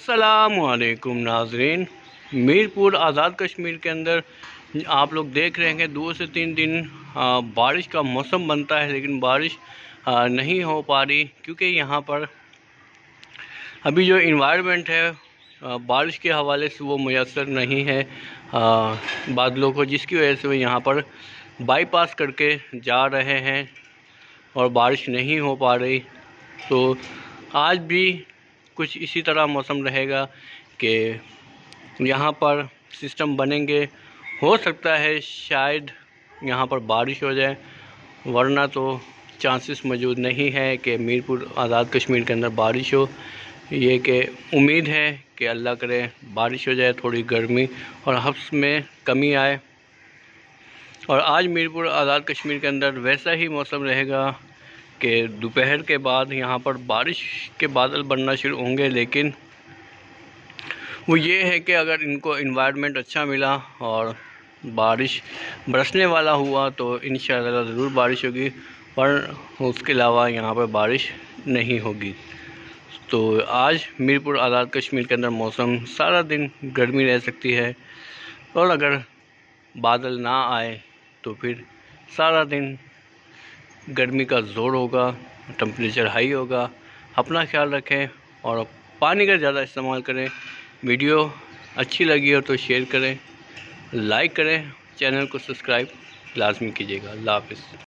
अस्सलामुअलैकुम नाजरीन। मीरपुर आज़ाद कश्मीर के अंदर आप लोग देख रहे हैं कि 2 से 3 दिन बारिश का मौसम बनता है, लेकिन बारिश नहीं हो पा रही क्योंकि यहाँ पर अभी जो इन्वायरमेंट है बारिश के हवाले से वो मुयस्सर नहीं है बादलों को, जिसकी वजह से वो यहाँ पर बाईपास करके जा रहे हैं और बारिश नहीं हो पा रही। तो आज भी कुछ इसी तरह मौसम रहेगा कि यहाँ पर सिस्टम बनेंगे, हो सकता है शायद यहाँ पर बारिश हो जाए, वरना तो चांसेस मौजूद नहीं है कि मीरपुर आज़ाद कश्मीर के अंदर बारिश हो। ये कि उम्मीद है कि अल्लाह करे बारिश हो जाए, थोड़ी गर्मी और हफ्स में कमी आए। और आज मीरपुर आज़ाद कश्मीर के अंदर वैसा ही मौसम रहेगा कि दोपहर के बाद यहाँ पर बारिश के बादल बनना शुरू होंगे, लेकिन वो ये है कि अगर इनको इन्वायरमेंट अच्छा मिला और बारिश बरसने वाला हुआ तो इंशाअल्लाह ज़रूर बारिश होगी, पर उसके अलावा यहाँ पर बारिश नहीं होगी। तो आज मीरपुर आज़ाद कश्मीर के अंदर मौसम सारा दिन गर्मी रह सकती है, और अगर बादल ना आए तो फिर सारा दिन गर्मी का ज़ोर होगा, टेम्परेचर हाई होगा। अपना ख्याल रखें और पानी का ज़्यादा इस्तेमाल करें। वीडियो अच्छी लगी हो तो शेयर करें, लाइक करें, चैनल को सब्सक्राइब लाजमी कीजिएगा। अल्लाह हाफ़िज़।